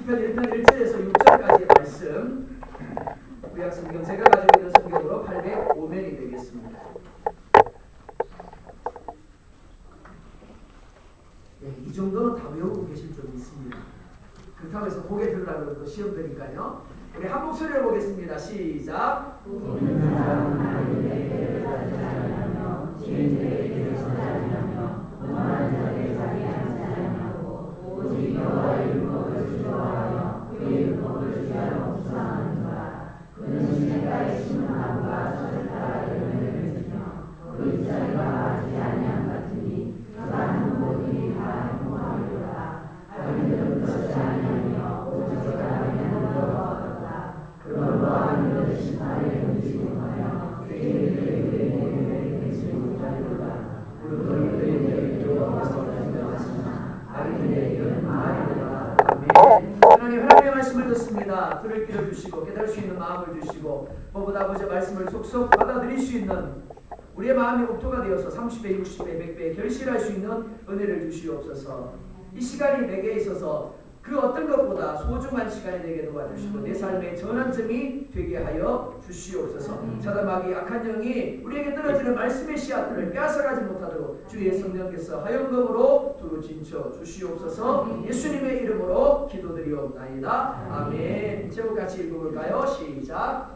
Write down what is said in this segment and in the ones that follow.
시편 1편 1절에서 6절까지의 말씀, 구약성경 제가 가지고 있는 성경으로 805면이 되겠습니다. 네, 이 정도는 다 외우고 계실 줄 믿습니다. 그렇다고 해서 고개 들으라고 또 시험 되니까요. 우리 한 목소리로 보겠습니다. 시작. 하나님의 말씀을 듣습니다. 들을 길을 주시고 깨달을 수 있는 마음을 주시고 무엇보다 아버지의 말씀을 속속 받아들일 수 있는 우리의 마음이 옥토가 되어서 30배, 60배, 100배 결실할 수 있는 은혜를 주시옵소서. 이 시간이 내게 있어서 그 어떤 것보다 소중한 시간이 되게 도와주시고 내 삶의 전환점이 되게 하여 주시옵소서. 사단마귀 악한 영이 우리에게 떨어지는 말씀의 씨앗들을 빼앗아가지 못하도록 주의 성령께서 하영검으로 두루 진쳐 주시옵소서. 예수님의 이름으로 기도드리옵나이다. 아멘. 제목 같이 읽어볼까요? 시작.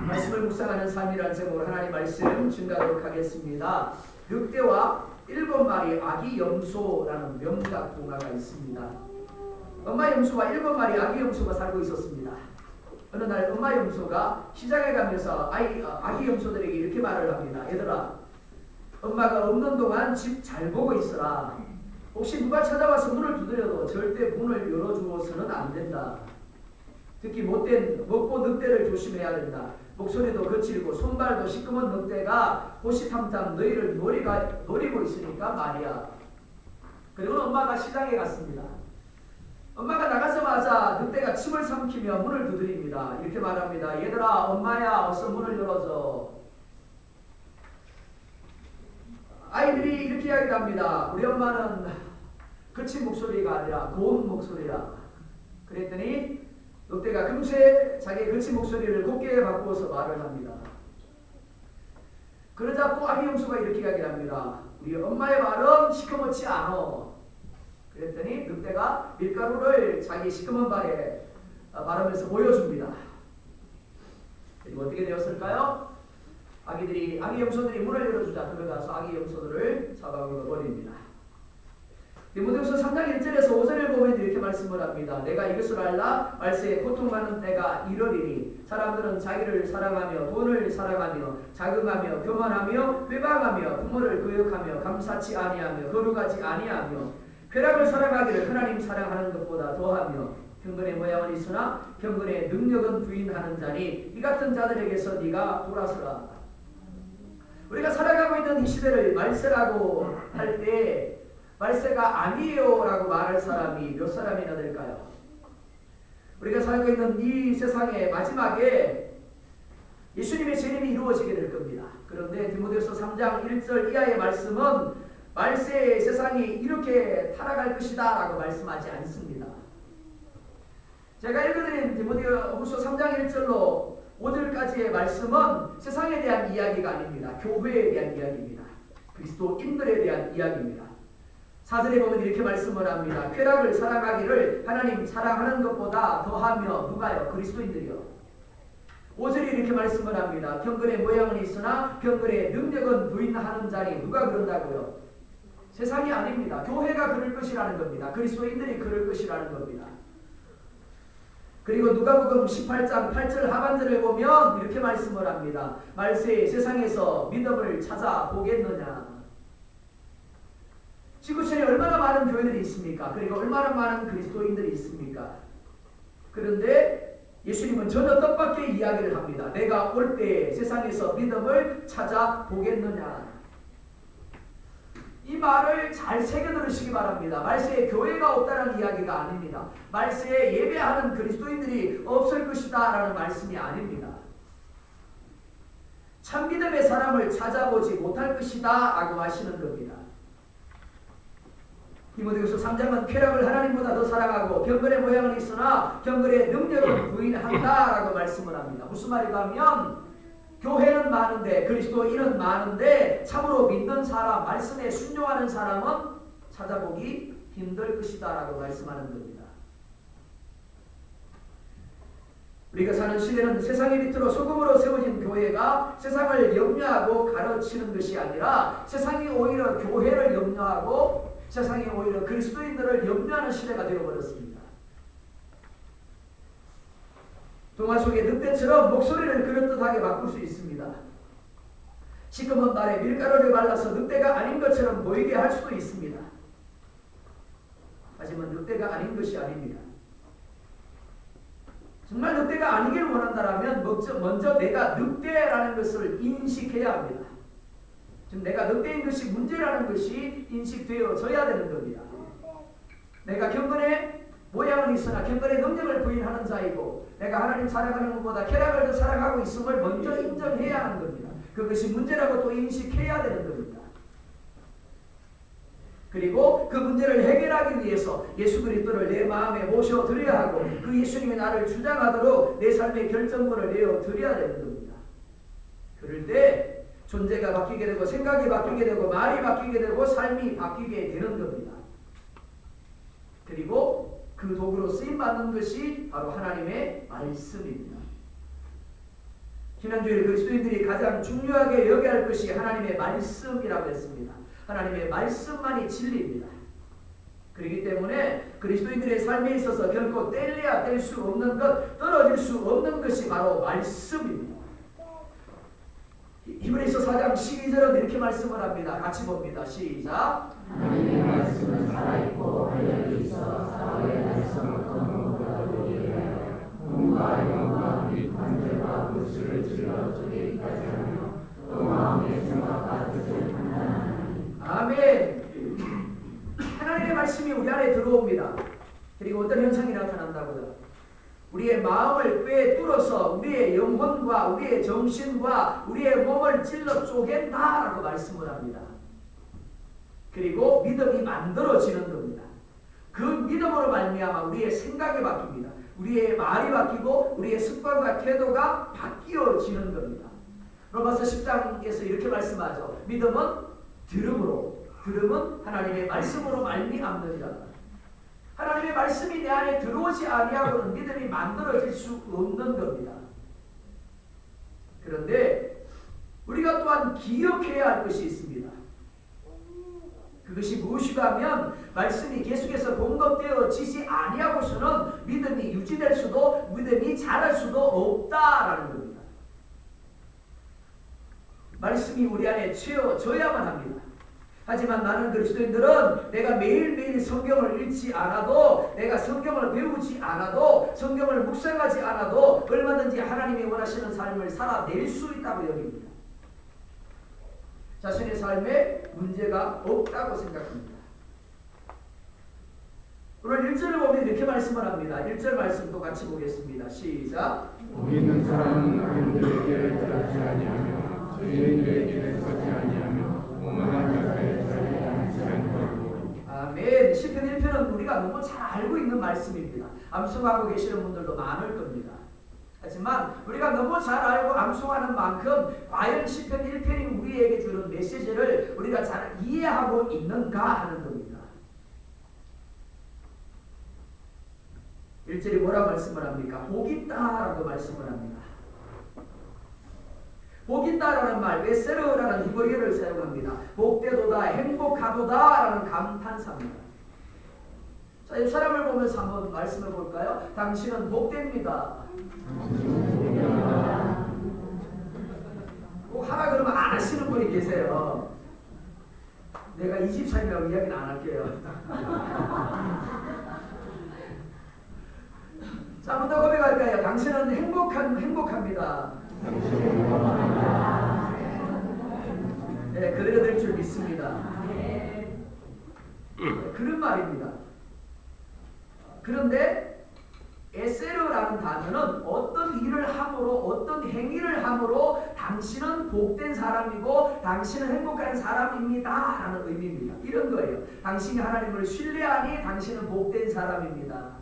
말씀을 묵상하는 삶이라는 제목으로 하나님 말씀 증가하도록 하겠습니다. 늑대와 7마리 아기 염소라는 명작 동화가 있습니다. 엄마 염소와 7마리 아기 염소가 살고 있었습니다. 어느 날 엄마 염소가 시장에 가면서 아기 염소들에게 이렇게 말을 합니다. 얘들아, 엄마가 없는 동안 집 잘 보고 있어라. 혹시 누가 찾아와서 문을 두드려도 절대 문을 열어주어서는 안 된다. 특히 못된 먹보 늑대를 조심해야 된다. 목소리도 거칠고 손발도 시커먼 늑대가 호시탐탐 너희를 노리고 있으니까 말이야. 그리고 엄마가 시장에 갔습니다. 엄마가 나가자마자 늑대가 침을 삼키며 문을 두드립니다. 이렇게 말합니다. 얘들아, 엄마야, 어서 문을 열어줘. 아이들이 이렇게 이야기합니다. 우리 엄마는 거친 목소리가 아니라 고운 목소리라. 그랬더니 늑대가 금세 자기의 거친 목소리를 곱게 바꾸어서 말을 합니다. 그러자 또 아기 염소가 이렇게 이야기합니다. 우리 엄마의 말은 시커멓지 않아. 그랬더니 늑대가 밀가루를 자기 시커먼 발에 바르면서 보여줍니다. 그리고 어떻게 되었을까요? 아기 염소들이 문을 열어주자 들어가서 아기 염소들을 잡아먹어 버립니다. 디모데후서 3장 1절에서 5절을 보면 이렇게 말씀을 합니다. 내가 이것을 알라 말세에 고통하는 때가 이러리니 사람들은 자기를 사랑하며 돈을 사랑하며 자긍하며 교만하며 회방하며 부모를 거역하며 감사치 아니하며 거룩하지 아니하며 쾌락을 사랑하기를 하나님 사랑하는 것보다 더하며 경건의 모양은 있으나 경건의 능력은 부인하는 자니 이 같은 자들에게서 네가 돌아서라. 우리가 살아가고 있는 이 시대를 말세라고 할 때 말세가 아니에요 라고 말할 사람이 몇 사람이나 될까요? 우리가 살고 있는 이 세상의 마지막에 예수님의 재림이 이루어지게 될 겁니다. 그런데 디모데후서 3장 1절 이하의 말씀은 말세의 세상이 이렇게 타락할 것이다 라고 말씀하지 않습니다. 제가 읽어드린 디모데후서 3장 1절로 5절까지의 말씀은 세상에 대한 이야기가 아닙니다. 교회에 대한 이야기입니다. 그리스도인들에 대한 이야기입니다. 4절에 보면 이렇게 말씀을 합니다. 쾌락을 사랑하기를 하나님 사랑하는 것보다 더하며 누가요? 그리스도인들이요. 5절에 이렇게 말씀을 합니다. 경건의 모양은 있으나 경건의 능력은 부인하는 자니 누가 그런다고요? 세상이 아닙니다. 교회가 그럴 것이라는 겁니다. 그리스도인들이 그럴 것이라는 겁니다. 그리고 누가복음 18장 8절 하반절을 보면 이렇게 말씀을 합니다. 말세에 세상에서 믿음을 찾아보겠느냐. 지구촌에 얼마나 많은 교회들이 있습니까? 그리고 얼마나 많은 그리스도인들이 있습니까? 그런데 예수님은 전혀 뜻밖의 이야기를 합니다. 내가 올 때 세상에서 믿음을 찾아보겠느냐. 이 말을 잘 새겨 들으시기 바랍니다. 말세에 교회가 없다는 이야기가 아닙니다. 말세에 예배하는 그리스도인들이 없을 것이다 라는 말씀이 아닙니다. 참믿음의 사람을 찾아보지 못할 것이다 라고 하시는 겁니다. 디모데후서 3장은 쾌락을 하나님보다 더 사랑하고 경건의 모양은 있으나 경건의 능력을 부인한다라고 말씀을 합니다. 무슨 말인가 하면 교회는 많은데 그리스도인은 많은데 참으로 믿는 사람, 말씀에 순종하는 사람은 찾아보기 힘들 것이다 라고 말씀하는 겁니다. 우리가 사는 시대는 세상의 밑으로 소금으로 세워진 교회가 세상을 염려하고 가르치는 것이 아니라 세상이 오히려 교회를 염려하고 세상이 오히려 그리스도인들을 염려하는 시대가 되어버렸습니다. 동화 속의 늑대처럼 목소리를 그럴듯하게 바꿀 수 있습니다. 시커먼 말에 밀가루를 발라서 늑대가 아닌 것처럼 보이게 할 수도 있습니다. 하지만 늑대가 아닌 것이 아닙니다. 정말 늑대가 아니길 원한다면 먼저 내가 늑대라는 것을 인식해야 합니다. 지금 내가 늑대인 것이 문제라는 것이 인식되어져야 되는 겁니다. 내가 경건의 모양은 있으나 경건의 능력을 부인하는 자이고 내가 하나님 사랑하는 것보다 쾌락을 더 사랑하고 있음을 먼저 인정해야 하는 겁니다. 그것이 문제라고 또 인식해야 되는 겁니다. 그리고 그 문제를 해결하기 위해서 예수 그리스도를 내 마음에 모셔드려야 하고 그 예수님이 나를 주장하도록 내 삶의 결정권을 내어드려야 되는 겁니다. 그럴 때 존재가 바뀌게 되고 생각이 바뀌게 되고 말이 바뀌게 되고 삶이 바뀌게 되는 겁니다. 그리고 그 도구로 쓰임받는 것이 바로 하나님의 말씀입니다. 지난주에 그리스도인들이 가장 중요하게 여겨야 할 것이 하나님의 말씀이라고 했습니다. 하나님의 말씀만이 진리입니다. 그렇기 때문에 그리스도인들의 삶에 있어서 결코 뗄래야 뗄 수 없는 것, 떨어질 수 없는 것이 바로 말씀입니다. 히브리서 4장 12절은 이렇게 말씀을 합니다. 같이 봅니다. 시작. 하나님의 말씀은 살아있고 활력이 있어 사울의 말씀 어떤 것보다도 예리하여 몸과 영과 및 관절과 골수를 찔러 쪼개기까지 하며 또 마음의 생각과 뜻을 판단하나니. 아멘. 하나님의 말씀이 우리 안에 들어옵니다. 그리고 어떤 현상이 나타난다고요? 우리의 마음을 꿰뚫어서 우리의 영혼과 우리의 정신과 우리의 몸을 찔러 쪼갠다라고 말씀을 합니다. 그리고 믿음이 만들어지는 겁니다. 그 믿음으로 말미암아 우리의 생각이 바뀝니다. 우리의 말이 바뀌고 우리의 습관과 태도가 바뀌어지는 겁니다. 로마서 10장에서 이렇게 말씀하죠. 믿음은 들음으로, 들음은 하나님의 말씀으로 말미암느니라. 하나님의 말씀이 내 안에 들어오지 아니하고는 믿음이 만들어질 수 없는 겁니다. 그런데 우리가 또한 기억해야 할 것이 있습니다. 그것이 무엇이가 하면 말씀이 계속해서 공급되어지지 아니하고서는 믿음이 유지될 수도 믿음이 자랄 수도 없다라는 겁니다. 말씀이 우리 안에 채워져야만 합니다. 하지만 많은 그리스도인들은 내가 매일매일 성경을 읽지 않아도 내가 성경을 배우지 않아도 성경을 묵상하지 않아도 얼마든지 하나님이 원하시는 삶을 살아낼 수 있다고 여깁니다. 자신의 삶에 문제가 없다고 생각합니다. 오늘 1절을 보면 이렇게 말씀을 합니다. 1절 말씀도 같이 보겠습니다. 시작. 복 있는 사람은 어린들의 길을 따르지 아니하며 죄인들의 길에 서지 아니하며 오만한 자의 자리에 앉지 않고. 아멘. 시편 1편은 우리가 너무 잘 알고 있는 말씀입니다. 암송하고 계시는 분들도 많을 겁니다. 하지만 우리가 너무 잘 알고 암송하는 만큼 과연 시편 1편이 우리에게 주는 메시지를 우리가 잘 이해하고 있는가 하는 겁니다. 1절이 뭐라고 말씀을 합니까? 복 있다라고 말씀을 합니다. 복 있다라는 말, 베세르라는 히브리어를 사용합니다. 복되도다, 행복하도다라는 감탄사입니다. 자, 이 사람을 보면서 한번 말씀해 볼까요? 당신은 복됩니다. 꼭 하라 그러면 안 하시는 분이 계세요. 내가 이 집 살이라고 이야기는 안 할게요. 자, 한번 더 고백할까요? 당신은 행복합니다. 네, 그대로 될 줄 믿습니다. 네, 그런 말입니다. 그런데 에세르라는 단어는 어떤 일을 함으로 어떤 행위를 함으로 당신은 복된 사람이고 당신은 행복한 사람입니다 라는 의미입니다. 이런 거예요. 당신이 하나님을 신뢰하니 당신은 복된 사람입니다.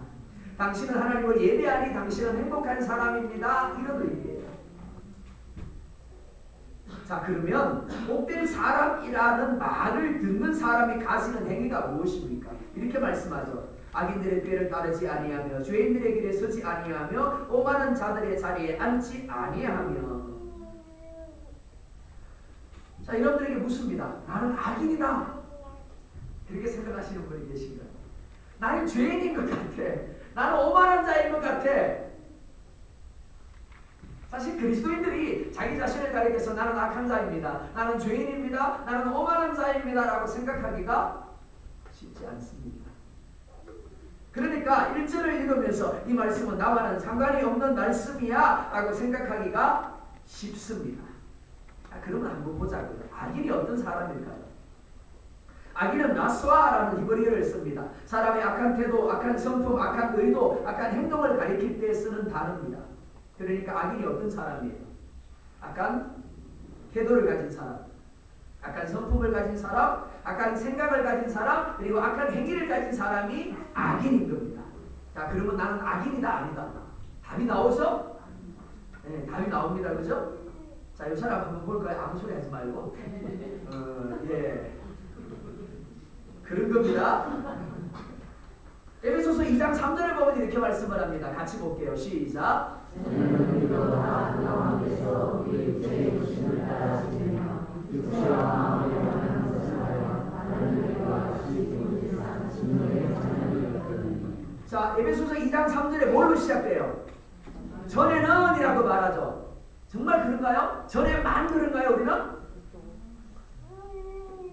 당신은 하나님을 예배하니 당신은 행복한 사람입니다. 이런 의미예요. 자, 그러면 복된 사람이라는 말을 듣는 사람이 가지는 행위가 무엇입니까? 이렇게 말씀하죠. 악인들의 꾀를 따르지 아니하며 죄인들의 길에 서지 아니하며 오만한 자들의 자리에 앉지 아니하며. 자, 여러분들에게 묻습니다. 나는 악인이다 이렇게 생각하시는 분이 계신가요? 나는 죄인인 것 같아. 나는 오만한 자인 것 같아. 사실 그리스도인들이 자기 자신을 가리켜서 나는 악한 자입니다, 나는 죄인입니다, 나는 오만한 자입니다 라고 생각하기가 쉽지 않습니다. 그러니까 1절을 읽으면서 이 말씀은 나와는 상관이 없는 말씀이야 라고 생각하기가 쉽습니다. 그러면 한번 보자고요. 악인이 어떤 사람일까요? 악인은 나스와라는 히브리어를 씁니다. 사람의 악한 태도, 악한 성품, 악한 의도, 악한 행동을 가리킬 때 쓰는 단어입니다. 그러니까 악인이 어떤 사람이에요? 악한 태도를 가진 사람, 악한 성품을 가진 사람, 악한 생각을 가진 사람, 그리고 악한 행위를 가진 사람이 악인인 겁니다. 자, 그러면 나는 악인이다 아니다? 답이 나오죠? 네, 답이 나옵니다. 그죠? 자, 이 사람 한번 볼까요? 아무 소리 하지 말고. 예. 그런 겁니다. 에베소서 2장 3절을 보면 이렇게 말씀을 합니다. 같이 볼게요. 시작. 자, 에베소서 2장 3절에 뭘로 시작돼요? 전에는 이라고 말하죠. 정말 그런가요? 전에만 그런가요, 우리는?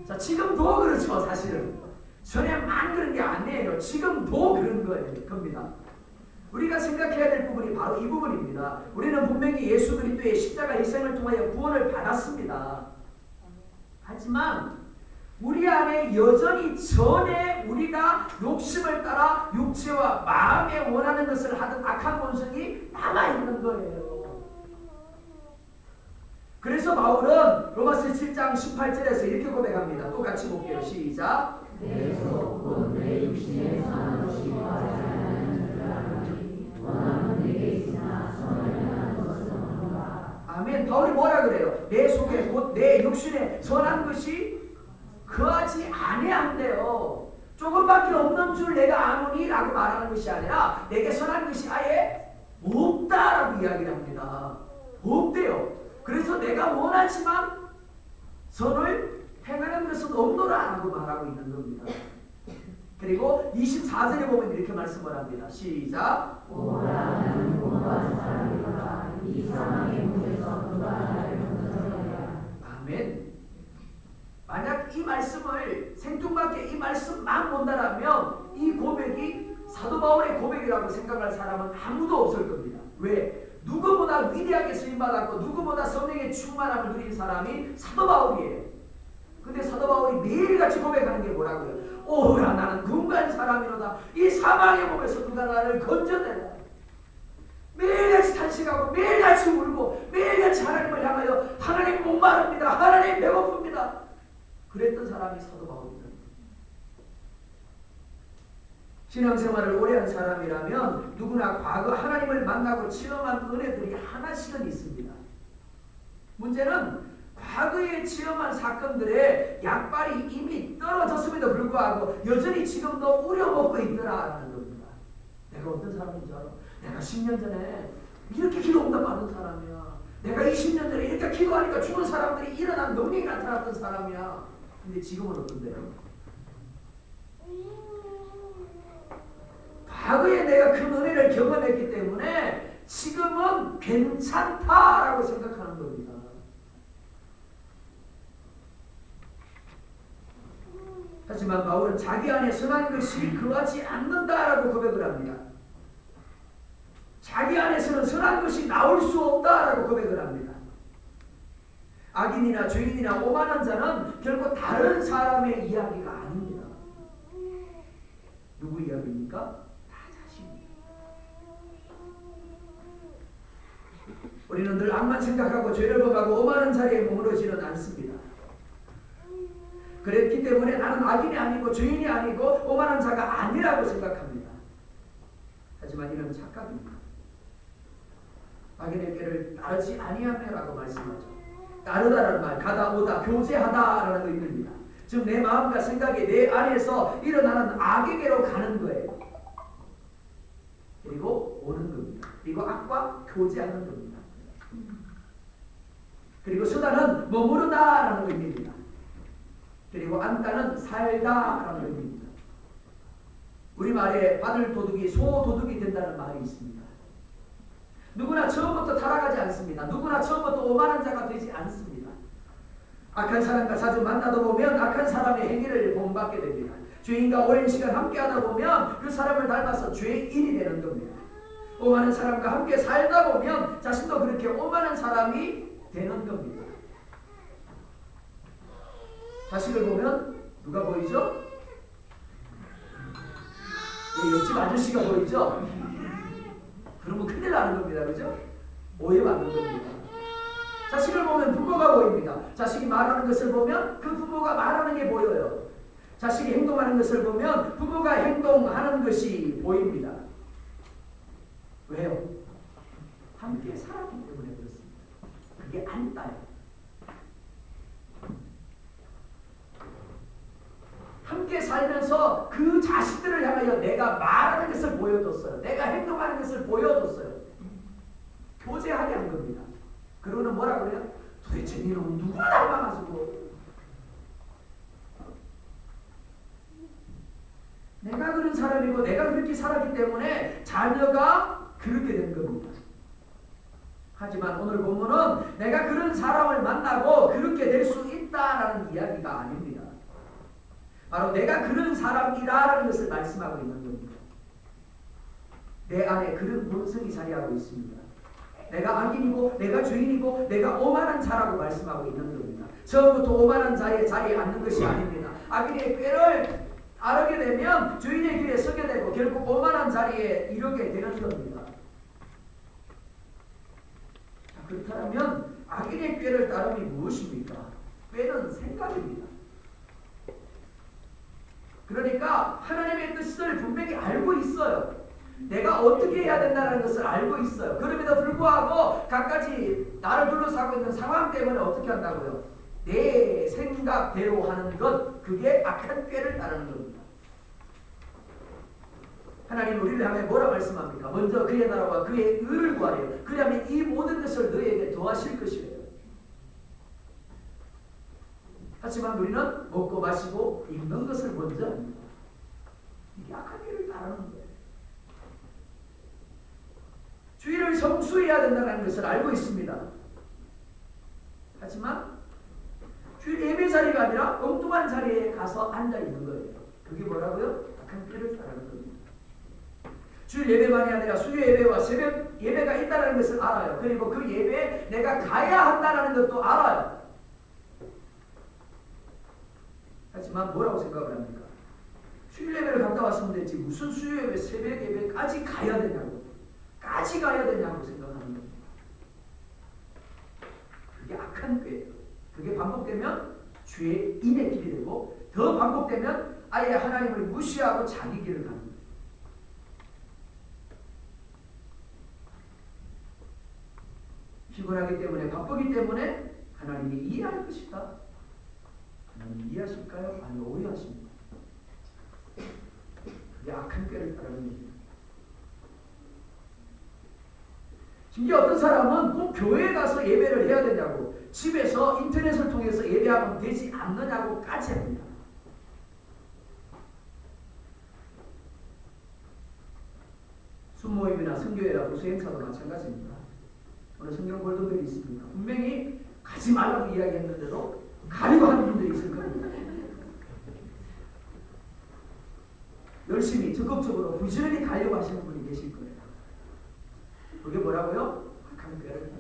자, 지금도 그렇죠, 사실은. 전에만 그런 게 아니에요. 지금도 그런 겁니다. 우리가 생각해야 될 부분이 바로 이 부분입니다. 우리는 분명히 예수 그리스도의 십자가 희생을 통하여 구원을 받았습니다. 하지만 우리 안에 여전히 전에 우리가 욕심을 따라 육체와 마음에 원하는 것을 하던 악한 본성이 남아있는 거예요. 그래서 바울은 로마서 7장 18절에서 이렇게 고백합니다. 또 같이 볼게요. 시작. 내 속 곧 내 육신에 선한 것이 구하지 아니하는 줄 아노니 원함은 내게 있으나 선을 행하는 것은 없노라. 아멘. 바울이 뭐라 그래요? 내 속에 곧 내 육신에 선한 것이 거하지 아니한대요. 조금밖에 없는 줄 내가 아노니 라고 말하는 것이 아니라 내게 선한 것이 아예 없다라고 이야기를 합니다. 없대요. 그래서 내가 원하지만 선을 행하는 것은 없노라 라고 말하고 있는 겁니다. 그리고 24절에 보면 이렇게 말씀을 합니다. 시작. 오라 나는 공부한 사람이라 이 사망의 문에서 누가 나를 건져내랴. 아멘. 만약 이 말씀을 생뚱맞게 이 말씀만 본다라면 이 고백이 사도 바울의 고백이라고 생각할 사람은 아무도 없을 겁니다. 왜? 누구보다 위대하게 쓰임받았고 누구보다 성령의 충만함을 누린 사람이 사도 바울이에요. 근데 사도 바울이 매일같이 고백하는 게 뭐라고요? 오라 나는 군간 사람이로다. 이 사망의 몸에서 누가 나를 건져내라. 매일같이 탄식하고 매일같이 울고 매일같이 하나님을 향하여 하나님 목마릅니다. 하나님 배고픕니다. 그랬던 사람이 사도 바울입니다. 신앙생활을 오래 한 사람이라면 누구나 과거 하나님을 만나고 체험한 은혜들이 하나씩은 있습니다. 문제는 과거에 체험한 사건들의 약발이 이미 떨어졌음에도 불구하고 여전히 지금도 우려먹고 있더라라는 겁니다. 내가 어떤 사람인 줄 알아? 내가 10년 전에 이렇게 기도 응답 받은 사람이야. 내가 20년 전에 이렇게 기도하니까 죽은 사람들이 일어난 능력이 나타났던 사람이야. 근데 지금은 어떤데요? 과거에 내가 그 은혜를 경험했기 때문에 지금은 괜찮다라고 생각하는 겁니다. 하지만 바울은 자기 안에 선한 것이 거하지 않는다라고 고백을 합니다. 자기 안에서는 선한 것이 나올 수 없다라고 고백을 합니다. 악인이나 죄인이나 오만한 자는 결코 다른 사람의 이야기가 아닙니다. 누구 이야기입니까? 나 자신입니다. 우리는 늘 악만 생각하고 죄를 범하고 오만한 자리에 머무르지는 않습니다. 그랬기 때문에 나는 악인이 아니고 죄인이 아니고 오만한 자가 아니라고 생각합니다. 하지만 이는 착각입니다. 악인의 꾀를 따르지 아니하며라고 말씀하죠. 따르다라는 말, 가다 오다 교제하다라는 의미입니다. 즉 내 마음과 생각이 내 안에서 일어나는 악의 궤로 가는 거예요. 그리고 오는 겁니다. 그리고 악과 교제하는 겁니다. 그리고 수다는 머무르다라는 의미입니다. 그리고 앉다는 살다라는 의미입니다. 우리말에 바늘 도둑이 소 도둑이 된다는 말이 있습니다. 누구나 처음부터 타락하지 않습니다. 누구나 처음부터 오만한 자가 되지 않습니다. 악한 사람과 자주 만나다 보면 악한 사람의 행위를 본받게 됩니다. 죄인과 오랜 시간 함께 하다 보면 그 사람을 닮아서 죄인이 되는 겁니다. 오만한 사람과 함께 살다 보면 자신도 그렇게 오만한 사람이 되는 겁니다. 자식을 보면 누가 보이죠? 옆집 아저씨가 보이죠? 그러면 큰일 나는 겁니다. 그죠? 오해받는 겁니다. 자식을 보면 부모가 보입니다. 자식이 말하는 것을 보면 그 부모가 말하는 게 보여요. 자식이 행동하는 것을 보면 부모가 행동하는 것이 보입니다. 왜요? 함께 살았기 때문에 그렇습니다. 그게 안따요. 함께 살면서 그 자식들을 향하여 내가 말하는 것을 보여줬어요. 내가 행동하는 것을 보여줬어요. 교제하게 한 겁니다. 그러고는 뭐라 그래요? 도대체 니는 누구 닮아가지고 내가 그런 사람이고 내가 그렇게 살았기 때문에 자녀가 그렇게 된 겁니다. 하지만 오늘 본문은 내가 그런 사람을 만나고 그렇게 될 수 있다라는 이야기가 아닙니다. 바로 내가 그런 사람이라는 것을 말씀하고 있는 겁니다. 내 안에 그런 본성이 자리하고 있습니다. 내가 악인이고 내가 죄인이고 내가 오만한 자라고 말씀하고 있는 겁니다. 처음부터 오만한 자의 자리에 앉는 것이 아닙니다. 악인의 꾀를 따르게 되면 죄인의 길에 서게 되고 결국 오만한 자리에 이르게 되는 겁니다. 그렇다면 악인의 꾀를 따름이 무엇입니까? 꾀는 생각입니다. 그러니까 하나님의 뜻을 분명히 알고 있어요. 내가 어떻게 해야 된다는 것을 알고 있어요. 그럼에도 불구하고 갖가지 나를 둘러싸고 있는 상황 때문에 어떻게 한다고요? 내 생각대로 하는 것, 그게 악한 꾀를 따르는 겁니다. 하나님 우리를 향해 뭐라 말씀합니까? 먼저 그의 나라와 그의 의를 구하래요. 그러면 이 모든 것을 너희에게 더하실 것이래요. 하지만 우리는 먹고 마시고 입는 것을 먼저 합니다. 이게 악한 꾀를 따르는 거예요. 주일을 성수해야 된다는 것을 알고 있습니다. 하지만 주일 예배 자리가 아니라 엉뚱한 자리에 가서 앉아 있는 거예요. 그게 뭐라고요? 악한 꾀를 따르는 겁니다. 주일 예배만이 아니라 수요 예배와 새벽 예배가 있다는 것을 알아요. 그리고 그 예배에 내가 가야 한다는 것도 알아요. 하지만 뭐라고 생각을 합니까? 수요 예배를 갔다 왔으면 되지 무슨 수요 예배, 새벽 예배까지 가야 되냐고 생각하는 겁니다. 그게 악한 꾀예요. 그게 반복되면 죄인의 길이 되고 더 반복되면 아예 하나님을 무시하고 자기 길을 가는 거예요. 피곤하기 때문에 바쁘기 때문에 하나님이 이해할 것이다. 하나님 이해하실까요? 아니 오해하십니다. 그게 악한 꾀를 따르는 겁니다. 심지어 어떤 사람은 꼭 교회에 가서 예배를 해야 되냐고 집에서 인터넷을 통해서 예배하면 되지 않느냐고까지 합니다. 순모임이나 선교회나 부수행사도 마찬가지입니다. 오늘 성경 골든벨이 있습니다. 분명히 가지 말라고 이야기했는데도 가려고 하는 분들이 있을 겁니다. 열심히 적극적으로 부지런히 가려고 하시는 분이 계실 거예요. 그게 뭐라고요? 악한 꾀를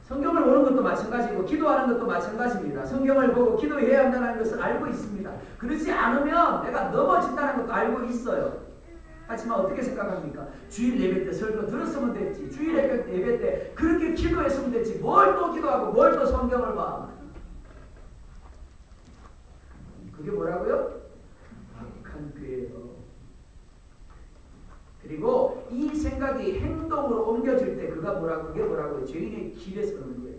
성경을 보는 것도 마찬가지고 기도하는 것도 마찬가지입니다. 성경을 보고 기도해야 한다는 것을 알고 있습니다. 그렇지 않으면 내가 넘어진다는 것도 알고 있어요. 하지만 어떻게 생각합니까? 주일 예배 때 설교 들었으면 됐지. 주일 예배 때 그렇게 기도했으면 됐지. 뭘 또 기도하고 뭘 또 성경을 봐. 그게 뭐라고요? 악한 죄예요. 그리고 이 생각이 행동으로 옮겨질 때 그게 뭐라고요? 죄인의 길에 서는 거예요.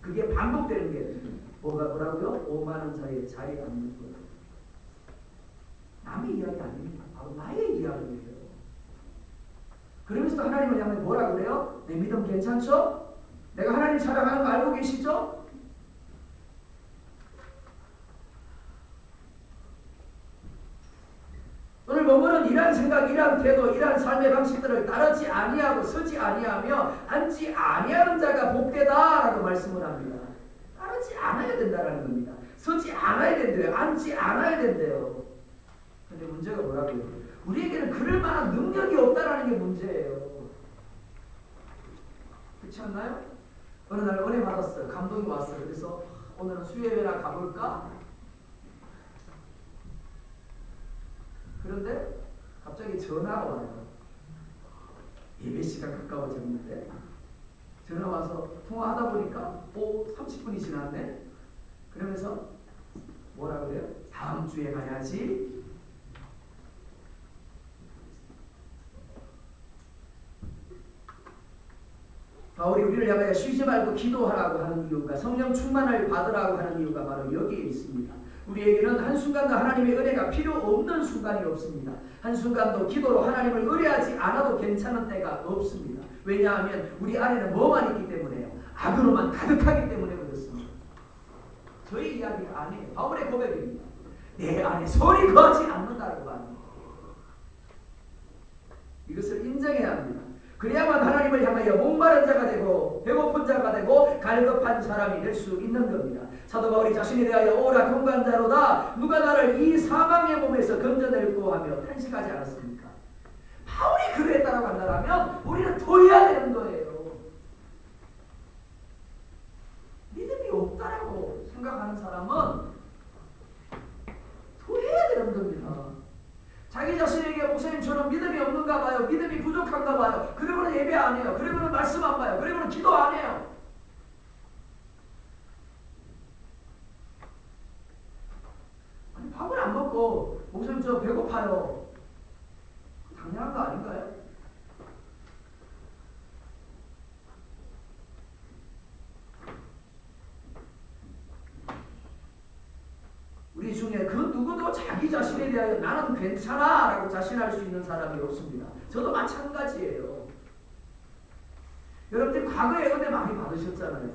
그게 반복되는 게 뭐라고요? 오만한 자리에 자리 앉는 거예요. 남의 이야기 아닙니다. 바로 나의 이야기예요. 그러면서 하나님을 향해 뭐라 그래요? 내 믿음 괜찮죠? 내가 하나님 사랑하는 거 알고 계시죠? 오늘 본문은 이러한 생각, 이러한 태도, 이러한 삶의 방식들을 따르지 아니하고 서지 아니하며 앉지 아니하는 자가 복되다라고 말씀을 합니다. 따르지 않아야 된다라는 겁니다. 서지 않아야 된대요. 앉지 않아야 된대요. 근데 문제가 뭐라고요? 우리에게는 그럴 만한 능력이 없다라는 게 문제예요. 그렇지 않나요? 어느 날 은혜 받았어요. 감동이 왔어요. 그래서 오늘은 수요예배나 가볼까? 그런데 갑자기 전화가 와요. 예배 시간 가까워졌는데 전화 와서 통화하다 보니까 30분이 지났네. 그러면서 뭐라 그래요? 다음 주에 가야지. 바울이 우리를 향하여 쉬지 말고 기도하라고 하는 이유가, 성령 충만을 받으라고 하는 이유가 바로 여기에 있습니다. 우리에게는 한순간도 하나님의 은혜가 필요 없는 순간이 없습니다. 한순간도 기도로 하나님을 의뢰하지 않아도 괜찮은 때가 없습니다. 왜냐하면 우리 안에는 뭐만 있기 때문에요. 악으로만 가득하기 때문에 그렇습니다. 저희 이야기가 아니에요. 바울의 고백입니다. 내 안에 소리 거지 않는다고 합니다. 이것을 인정해야 합니다. 그래야만 하나님을 향하여 목마른 자가 되고 배고픈 자가 되고 갈급한 사람이 될 수 있는 겁니다. 사도 바울이 자신에 대하여 오라 통관자로다 누가 나를 이 사망의 몸에서 건져낼고 하며 탄식하지 않았습니까? 바울이 그랬다라고 한다면 우리는 도해야 되는 거예요. 믿음이 없다라고 생각하는 사람은 도해야 되는 겁니다. 자기 자신에게 목사님 저는 믿음이 없는가 봐요. 믿음이 부족한가 봐요. 그러고는 예배 안 해요. 그러고는 말씀 안 봐요. 그러고는 기도 안 해요. 아니 밥을 안 먹고 목사님 저 배고파요. 당연한 거 아닌가요? 우리 중에 그 누구도 자기 자신에 대하여 나는 괜찮아 라고 자신할 수 있는 사람이 없습니다. 저도 마찬가지예요. 여러분들 과거에 은혜 많이 받으셨잖아요.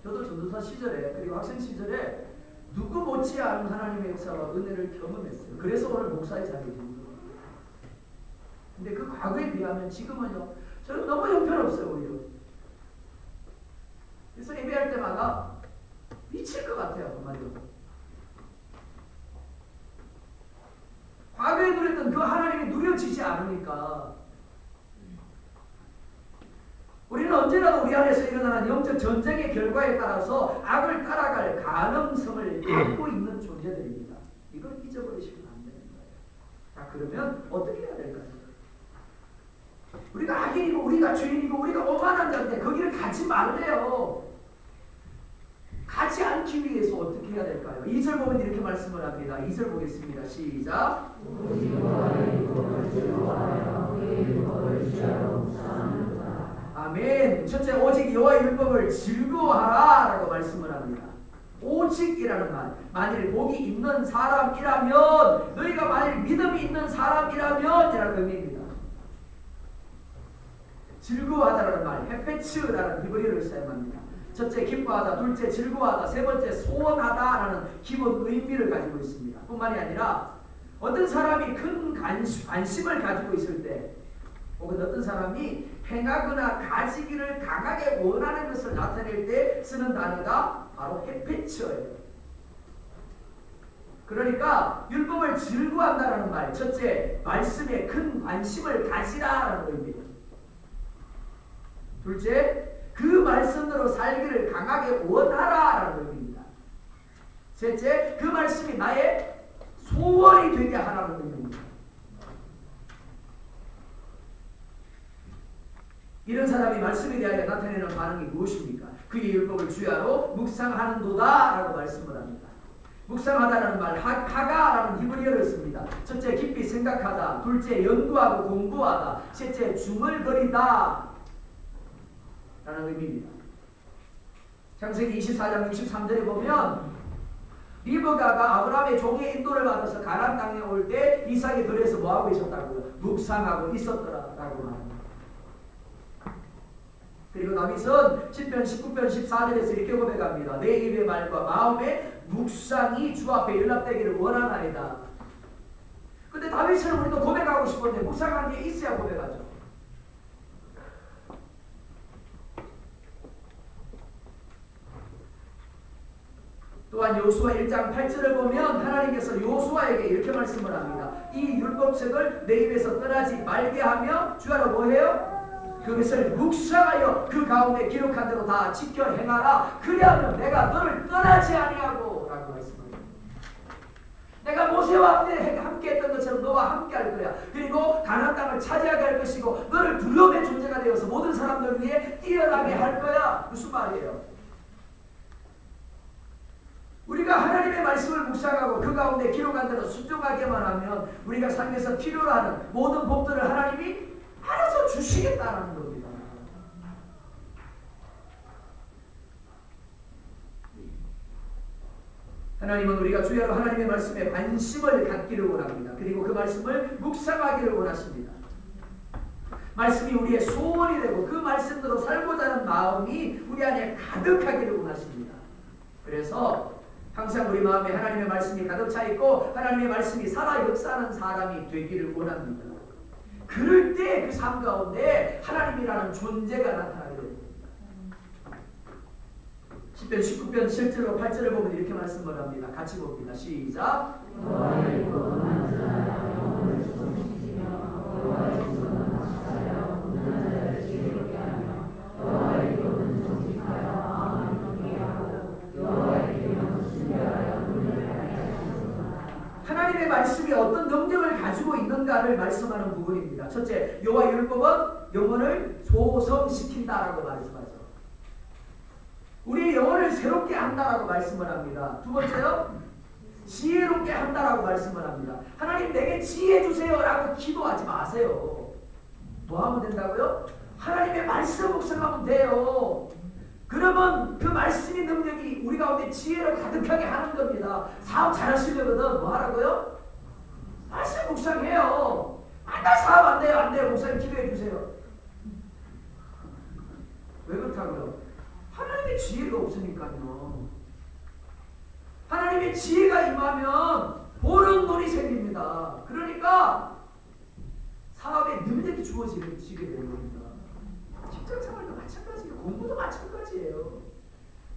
저도 전도사 시절에 그리고 학생 시절에 누구 못지않은 하나님의 역사와 은혜를 경험했어요. 그래서 오늘 목사의 자리에 있는 거예요. 근데 그 과거에 비하면 지금은요 저는 너무 형편없어요. 오히려. 그래서 예배할 때마다 미칠 것 같아요. 한마디로. 과거에 누렸던 그 하나님이 누려지지 않으니까 우리는 언제라도 우리 안에서 일어나는 영적 전쟁의 결과에 따라서 악을 따라갈 가능성을 갖고 있는 존재들입니다. 이걸 잊어버리시면 안 되는 거예요. 자, 그러면 어떻게 해야 될까요? 우리가 악인이고 우리가 죄인이고 우리가 오만한 자인데 거기를 가지 말래요. 가지 않기 위해서 어떻게 해야 될까요? 2절 보면 이렇게 말씀을 합니다. 2절 보겠습니다. 시작. 아멘. 첫째, 오직 여호와의 율법을 즐거워하라 라고 말씀을 합니다. 오직이라는 말, 만일 복이 있는 사람이라면, 너희가 만일 믿음이 있는 사람이라면 이라는 의미입니다. 즐거워하다라는 말, 헤페츠라는 히브리어를 사용합니다. 첫째, 기뻐하다. 둘째, 즐거워하다. 세 번째, 소원하다라는 기본 의미를 가지고 있습니다. 뿐만이 아니라 어떤 사람이 큰 관심을 가지고 있을 때, 혹은 어떤 사람이 행하거나 가지기를 강하게 원하는 것을 나타낼 때 쓰는 단어가 바로 헤페츠예요. 그러니까 율법을 즐거워한다라는 말, 첫째, 말씀에 큰 관심을 가지라라는 의미입니다. 둘째, 그 말씀으로 살기를 강하게 원하라라는 의미입니다. 셋째, 그 말씀이 나의 소원이 되게 하라는 의미입니다. 이런 사람이 말씀에 대하여 나타내는 반응이 무엇입니까? 그의 율법을 주야로 묵상하는도다 라고 말씀을 합니다. 묵상하다라는 말, 하가라는 히브리어를 씁니다. 첫째, 깊이 생각하다. 둘째, 연구하고 공부하다. 셋째, 중얼거리다 라는 의미입니다. 창세기 24장 63절에 보면 리브가가 아브라함의 종의 인도를 받아서 가나안 땅에 올 때 이삭이 들에서 뭐하고 있었다고요? 묵상하고 있었더라라고 말합니다. 그리고 다윗은 10편 19편 14절에서 이렇게 고백합니다. 내 입의 말과 마음의 묵상이 주 앞에 연락되기를 원하나이다. 근데 다윗은 우리도 고백하고 싶은데 묵상한 게 있어야 고백하죠. 또한 요수아 1장 8절을 보면 하나님께서 요수아에게 이렇게 말씀을 합니다. 이 율법책을 내 입에서 떠나지 말게 하며 주야로 뭐해요? 그것을 묵상하여 그 가운데 기록한 대로 다 지켜 행하라. 그리하면 내가 너를 떠나지 아니하고 라고 말씀합니다. 내가 모세와 함께 했던 것처럼 너와 함께 할 거야. 그리고 가나안 땅을 차지하게 할 것이고 너를 두려움의 존재가 되어서 모든 사람들 위해 뛰어나게 할 거야. 무슨 말이에요? 우리가 하나님의 말씀을 묵상하고 그 가운데 기록한 대로 순종하게만 하면 우리가 삶에서 필요로 하는 모든 복들을 하나님이 알아서 주시겠다는 겁니다. 하나님은 우리가 주야로 하나님의 말씀에 관심을 갖기를 원합니다. 그리고 그 말씀을 묵상하기를 원하십니다. 말씀이 우리의 소원이 되고 그 말씀대로 살고자 하는 마음이 우리 안에 가득하기를 원하십니다. 그래서 항상 우리 마음에 하나님의 말씀이 가득 차 있고 하나님의 말씀이 살아 역사하는 사람이 되기를 원합니다. 그럴 때 그 삶 가운데 하나님이라는 존재가 나타나게 됩니다. 10편 19편 7절로 8절을 보면 이렇게 말씀을 합니다. 같이 봅니다. 시작. 하나님의 말씀이 어떤 능력을 가지고 있는가를 말씀하는 부분입니다. 첫째, 여호와 율법은 영혼을 소성시킨다라고 말씀하죠. 우리의 영혼을 새롭게 한다라고 말씀을 합니다. 두 번째요, 지혜롭게 한다라고 말씀을 합니다. 하나님 내게 지혜 주세요라고 기도하지 마세요. 뭐 하면 된다고요? 하나님의 말씀 묵상하면 돼요. 그러면 그 말씀의 능력이 우리 가운데 지혜를 가득하게 하는 겁니다. 사업 잘하시려거든 뭐 하라고요? 말씀 묵상해요. 나 사업 안 돼요. 안 돼요. 목사님 기도해 주세요. 왜 그렇다고요? 하나님의 지혜가 없으니까요. 하나님의 지혜가 임하면 보는 눈이 생깁니다. 그러니까 사업에 능력이 주어지게 되는 겁니다. 직장생활도 마찬가지예요. 공부도 마찬가지예요.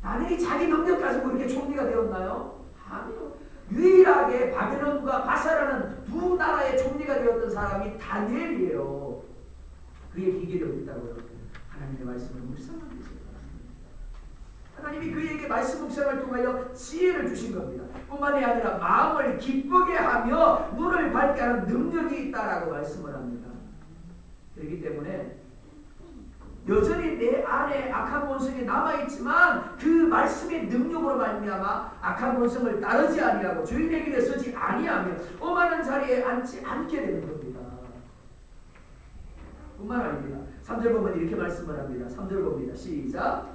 나는 자기 능력 가지고 이렇게 총리가 되었나요? 아니요. 유일하게 바벨론과 바사라는 두 나라의 총리가 되었던 사람이 다니엘이에요. 그의 비결이 어디 있다고요? 하나님의 말씀을 묵상하는 것입니다. 하나님이 그에게 말씀 묵상을 통하여 지혜를 주신 겁니다. 뿐만이 아니라 마음을 기쁘게 하며 눈을 밝게 하는 능력이 있다라고 말씀을 합니다. 그렇기 때문에 여전히 내 안에 악한 본성이 남아있지만 그 말씀의 능력으로 말미암아 악한 본성을 따르지 아니하고 주인의 길에 서지 아니하며 오만한 자리에 앉지 않게 되는 겁니다. 뿐만 아닙니다. 3절 보면 이렇게 말씀을 합니다. 3절 봅니다. 시작.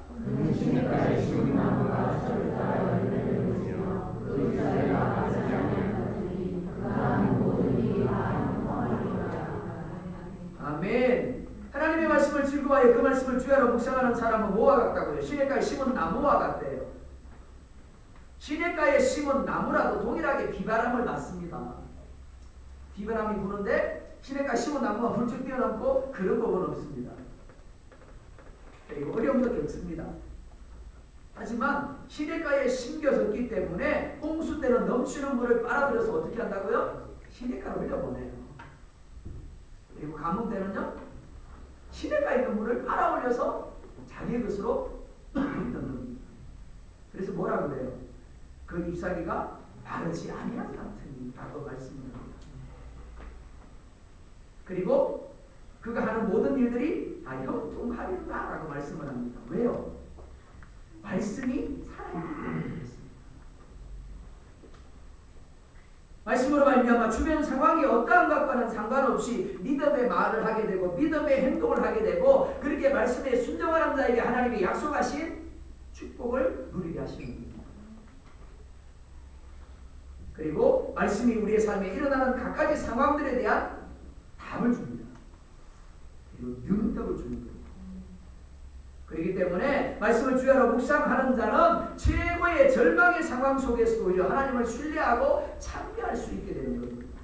아멘. 하나님의 말씀을 즐거워하여 그 말씀을 주야로 묵상하는 사람은 뭐와 같다고요? 시냇가에 심은 나무와 같대요. 시냇가에 심은 나무라도 동일하게 비바람을 맞습니다. 비바람이 부는데 시냇가에 심은 나무가 불쭉 뛰어넘고 그런 법은 없습니다. 그리고 어려움도 없습니다. 하지만 시냇가에 심겨졌기 때문에 홍수 때는 넘치는 물을 빨아들여서 어떻게 한다고요? 시냇가로 흘려보내요. 그리고 가뭄 때는요? 시냇가에 있는 물을 빨아올려서 자기의 것으로 믿는 겁니다. 그래서 뭐라고 그래요? 그 잎사귀가 마르지 아니한 같으니라고 말씀합니다. 그리고 그가 하는 모든 일들이 다 형통하리라고 말씀을 합니다. 왜요? 말씀이 살아있기 때문에. 말씀으로 말미암아 주변 상황이 어떠한 것과는 상관없이 믿음의 말을 하게 되고 믿음의 행동을 하게 되고 그렇게 말씀에 순종하는 자에게 하나님이 약속하신 축복을 누리게 하시는 겁니다. 그리고 말씀이 우리의 삶에 일어나는 각가지 상황들에 대한 답을 줍니다. 그리고 능력을 주는 겁니다. 그렇기 때문에 말씀을 주야로 묵상하는 자는 최고의 절망의 상황 속에서도 오히려 하나님을 신뢰하고 참여할 수 있게 되는 겁니다.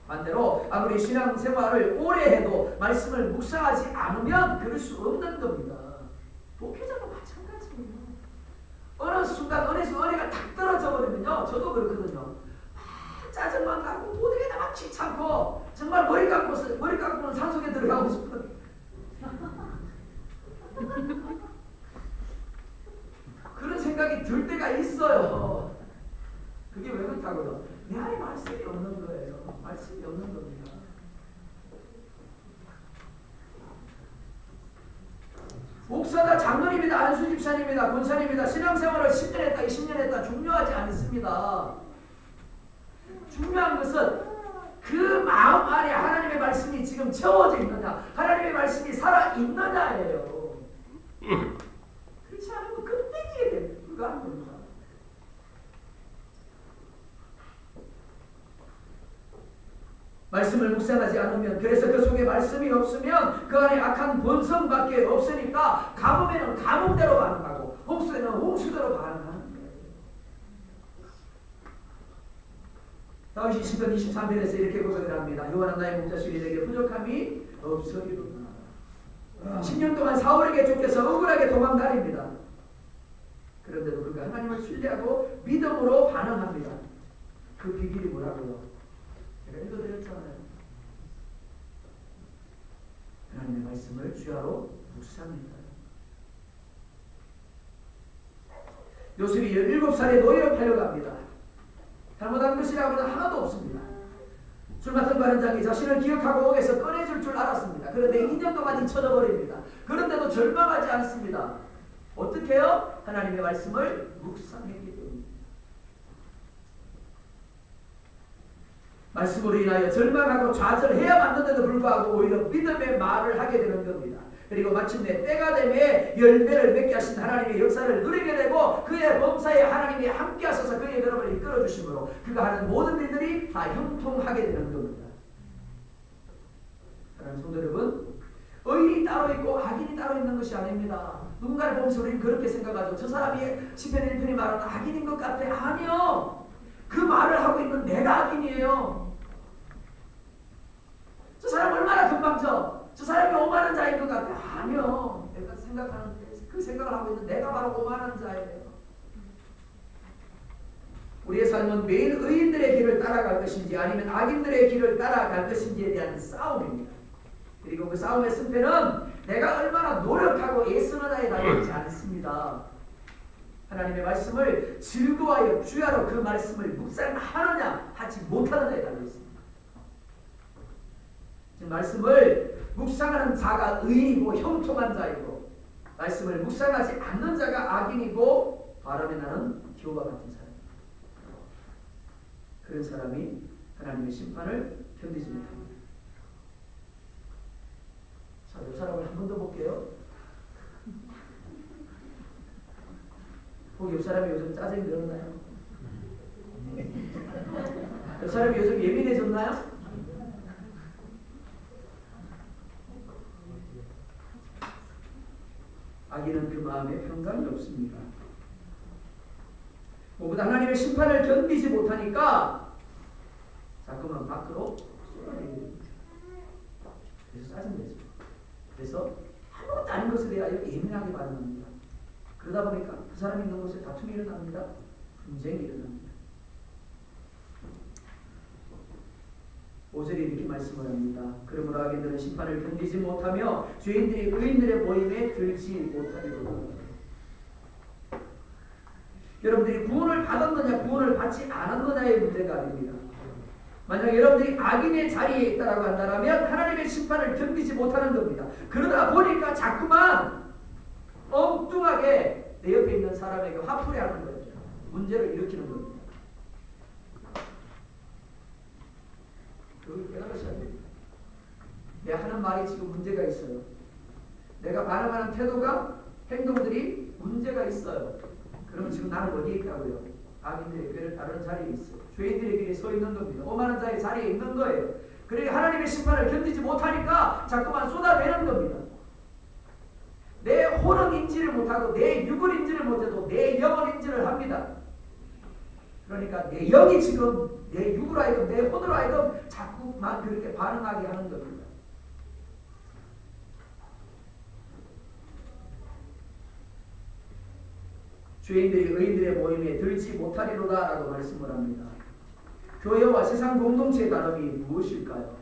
반대로 아무리 신앙생활을 오래 해도 말씀을 묵상하지 않으면 그럴 수 없는 겁니다. 목회자도 마찬가지예요. 어느 순간 은혜에서 은혜가 탁 떨어져 버리면요. 저도 그렇거든요. 짜증만 나고 모든 게 다 막 귀찮고 정말 머리 감고는 산속에 들어가고 싶은 그런 생각이 들 때가 있어요. 그게 왜 그렇다고요? 내 안에 말씀이 없는 거예요. 말씀이 없는 겁니다. 목사다, 장로님이다, 안수집사님이다, 권사님이다, 신앙생활을 10년 했다, 20년 했다 중요하지 않습니다. 중요한 것은 그 마음 안에 하나님의 말씀이 지금 채워져 있느냐, 하나님의 말씀이 살아있느냐예요. 그렇지 않으면 껍데기에 불과한 겁니다. 말씀을 묵상하지 않으면, 그래서 그 속에 말씀이 없으면 그 안에 악한 본성밖에 없으니까 가뭄에는 가뭄대로 반응하고 홍수에는 홍수대로 반응하는 거예요. 다윗이 시편 23편에서 이렇게 고백을 합니다. 여호와는 나의 목자시니 내게 부족함이 없으리로다. 10년 동안 사울에게 쫓겨서 억울하게 도망다닙니다. 그런데도 그가 하나님을 신뢰하고 믿음으로 반응합니다. 그 비결이 뭐라고요? 제가 읽어드렸잖아요. 하나님의 말씀을 주야로 묵상합니다. 요셉이 17살에 노예로 팔려갑니다. 잘못한 것이라고는 하나도 없습니다. 술 맡은 관원장이 자신을 기억하고 옥에서 꺼내줄 줄 알았습니다. 그런데 2년 동안 잊혀져 버립니다. 그런데도 절망하지 않습니다. 어떻게 해요? 하나님의 말씀을 묵상했기 때문입니다. 말씀으로 인하여 절망하고 좌절해야 맞는데도 불구하고 오히려 믿음의 말을 하게 되는 겁니다. 그리고 마침내 때가 되매 열매를 맺게 하신 하나님의 역사를 누리게 되고 그의 범사에 하나님이 함께 하셔서 그의 걸음을 이끌어 주심으로 그가 하는 모든 일들이 다 형통하게 되는 겁니다. 사랑하는 성도 여러분, 의인이 따로 있고 악인이 따로 있는 것이 아닙니다. 누군가를 보면서 우리는 그렇게 생각하죠. 저 사람이 시편 1편이 말하는 악인인 것 같아. 아니요. 그 말을 하고 있는 내가 악인이에요. 저 사람 얼마나 금방져. 저 사람이 오만한 자인 것 같아. 아니요. 내가 생각하는 그 생각을 하고 있는 내가 바로 오만한 자예요. 우리의 삶은 매일 의인들의 길을 따라갈 것인지 아니면 악인들의 길을 따라갈 것인지에 대한 싸움입니다. 그리고 그 싸움의 승패는 내가 얼마나 노력하고 애쓰느냐에 달려있지 않습니다. 하나님의 말씀을 즐거워하여 주야로 그 말씀을 묵상하느냐 하지 못하느냐에 달려있습니다. 말씀을 묵상하는 자가 의인이고 형통한 자이고 말씀을 묵상하지 않는 자가 악인이고 바람에 나는 기호와 같은 사람입니다. 그런 사람이 하나님의 심판을 견디지 못합니다. 자, 이 사람을 한 번 더 볼게요. 혹 이 사람이 요즘 짜증이 늘었나요? 이 사람이 요즘 예민해졌나요? 악인은 그 마음에 평강이 없습니다. 무엇보다 하나님의 심판을 견디지 못하니까 자꾸만 밖으로 쏟아내게 됩니다. 그래서 짜증내죠. 그래서 아무것도 아닌 것에 대하여 예민하게 반응합니다. 그러다 보니까 그 사람이 있는 곳에 다툼이 일어납니다. 분쟁이 일어납니다. 5절에 이렇게 말씀을 합니다. 그러므로 악인들은 심판을 견디지 못하며 죄인들이 의인들의 모임에 들지 못하리로다. 여러분들이 구원을 받았느냐 구원을 받지 않았느냐의 문제가 아닙니다. 만약 여러분들이 악인의 자리에 있다라고 한다면 하나님의 심판을 견디지 못하는 겁니다. 그러다 보니까 자꾸만 엉뚱하게 내 옆에 있는 사람에게 화풀이하는 거예요. 문제를 일으키는 겁니다. 그걸 깨달으셔야 됩니다. 내가 하는 말이 지금 문제가 있어요. 내가 반응하는 태도가 행동들이 문제가 있어요. 그럼 지금 나는 어디에 있다고요? 악인들의 꾀를 따르는 자리에 있어요. 죄인들의 길에 서 있는 겁니다. 오만한 자의 자리에 있는 거예요. 그러니까 하나님의 심판을 견디지 못하니까 자꾸만 쏟아내는 겁니다. 내 혼은 인지를 못하고 내 육을 인지를 못해도 내 영은 인지를 합니다. 그러니까 내 영이 지금 내 육으로 하여금 내 혼으로 하여금 자꾸만 그렇게 반응하게 하는 겁니다. 죄인들이 의인들의 모임에 들지 못하리로다 라고 말씀을 합니다. 교회와 세상 공동체의 다름이 무엇일까요?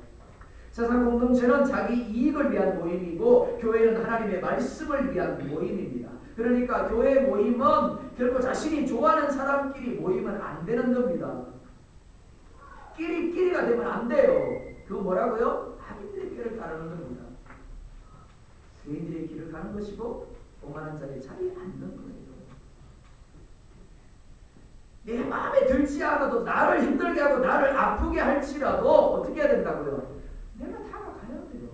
세상 공동체는 자기 이익을 위한 모임이고 교회는 하나님의 말씀을 위한 모임입니다. 그러니까 교회 모임은 결코 자신이 좋아하는 사람끼리 모이면 안 되는 겁니다. 끼리끼리가 되면 안 돼요. 그거 뭐라고요? 악인들의 길을 따르는 겁니다. 죄인들의 길을 가는 것이고 오만한 자의 자리에 앉는 거예요. 내 마음에 들지 않아도 나를 힘들게 하고 나를 아프게 할지라도 어떻게 해야 된다고요? 내가 다가가야 돼요.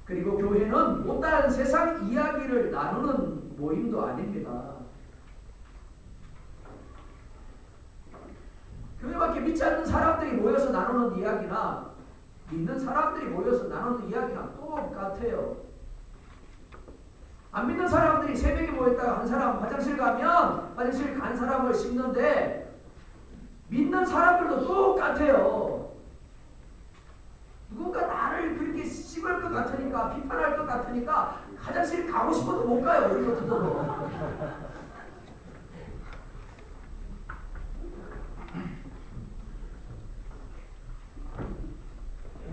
그리고 교회는 못다한 세상 이야기를 나누는 모임도 아닙니다. 교회밖에 믿지 않는 사람들이 모여서 나누는 이야기나 믿는 사람들이 모여서 나누는 이야기랑 똑같아요. 안 믿는 사람들이 새벽에 모였다가 한 사람 화장실 가면 화장실 간 사람을 씹는데 믿는 사람들도 똑같아요. 누군가 나를 그렇게 씹을 것 같으니까 비판할 것 같으니까 화장실 가고 싶어도 못 가요. 우리 같은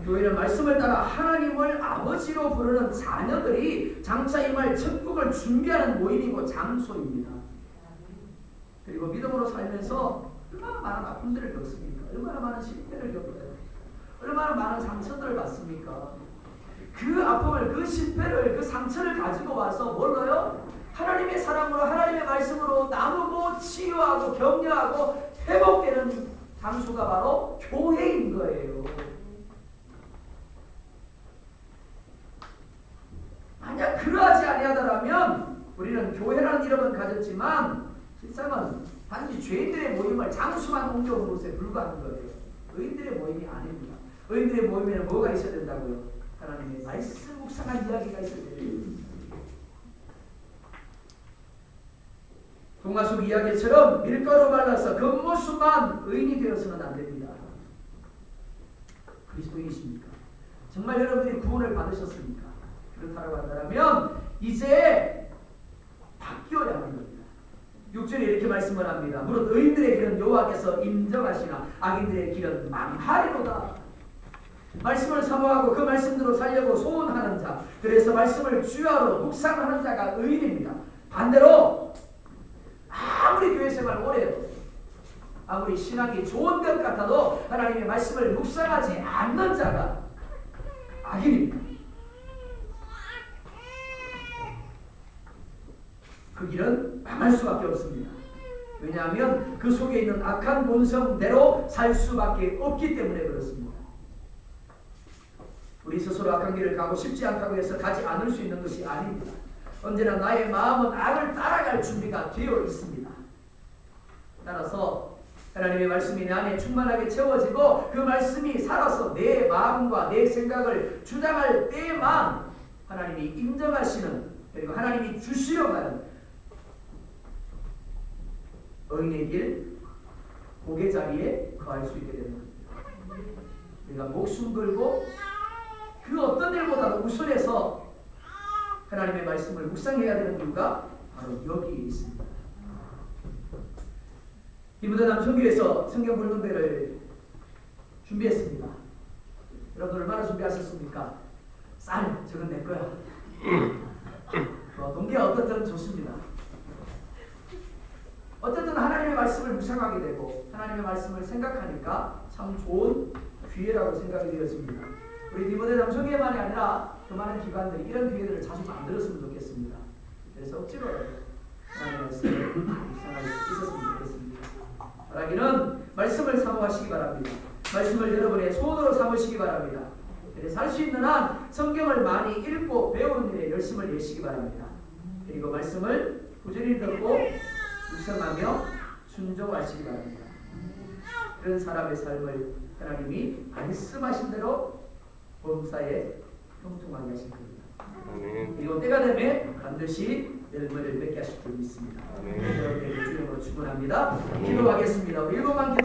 교회는 말씀을 따라 하나님을 아버지로 부르는 자녀들이 장차 임할 천국을 준비하는 모임이고 장소입니다. 그리고 믿음으로 살면서 얼마나 많은 아픔들을 겪습니까? 얼마나 많은 실패를 겪어요? 얼마나 많은 상처들을 받습니까? 그 아픔을, 그 실패를, 그 상처를 가지고 와서 뭘로요? 하나님의 사랑으로, 하나님의 말씀으로 나누고 치유하고 격려하고 회복되는 장소가 바로 교회인 거예요. 만약 그러하지 아니하더라면 우리는 교회라는 이름은 가졌지만 실상은 단지 죄인들의 모임을 장수만 옮겨온 것에 불과한 거예요. 의인들의 모임이 아닙니다. 의인들의 모임에는 뭐가 있어야 된다고요? 하나님의 말씀 묵상한 이야기가 있어야 돼요. 동화속 이야기처럼 밀가루 발라서 겉모습만 의인이 되어서는 안 됩니다. 그리스도인이십니까? 정말 여러분들이 구원을 받으셨습니까? 그렇다고 한다면 이제 바뀌어야 하는 겁니다. 6절에 이렇게 말씀을 합니다. 무릇 의인들의 길은 여호와께서 인정하시나 악인들의 길은 망하리로다. 말씀을 사모하고 그 말씀대로 살려고 소원하는 자, 그래서 말씀을 주야로 묵상하는 자가 의인입니다. 반대로 아무리 교회 생활 오래 해도 아무리 신앙이 좋은 것 같아도 하나님의 말씀을 묵상하지 않는 자가 악인입니다. 그 길은 망할 수밖에 없습니다. 왜냐하면 그 속에 있는 악한 본성대로 살 수밖에 없기 때문에 그렇습니다. 우리 스스로 악한 길을 가고 싶지 않다고 해서 가지 않을 수 있는 것이 아닙니다. 언제나 나의 마음은 악을 따라갈 준비가 되어 있습니다. 따라서 하나님의 말씀이 내 안에 충만하게 채워지고 그 말씀이 살아서 내 마음과 내 생각을 주장할 때만 하나님이 인정하시는, 그리고 하나님이 주시려고 하는 의인의 길, 고개 자리에 거할 수 있게 되는 겁니다. 우리가 목숨 걸고 그 어떤 일보다도 우선해서 하나님의 말씀을 묵상해야 되는 이유가 바로 여기에 있습니다. 디모데 남성교에서 성경 불문배를 준비했습니다. 여러분 얼마나 준비하셨습니까? 쌀, 저건 내 거야. 동기가 어떻든 좋습니다. 어쨌든 하나님의 말씀을 묵상하게 되고 하나님의 말씀을 생각하니까 참 좋은 기회라고 생각이 되었습니다. 우리 디모데 남성교회만이 아니라 그 많은 기관들이 이런 기회들을 자주 만들었으면 좋겠습니다. 그래서 억지로 하나님의 말씀을 묵상할 수 있었으면 좋겠습니다. 바라기는 말씀을 사모하시기 바랍니다. 말씀을 여러분의 소원으로 삼으시기 바랍니다. 그래서 할 수 있는 한 성경을 많이 읽고 배우는 일에 열심을 내시기 바랍니다. 그리고 말씀을 꾸준히 듣고 묵상하며 순종하시기 바랍니다. 그런 사람의 삶을 하나님이 말씀하신 대로 범사에 형통하게 하실 겁니다. 그리고 때가 되면 반드시 열매를 맺게 하실 줄 믿습니다. 여러분에게 주님으로 축원합니다. 기도하겠습니다. 1분만 기도.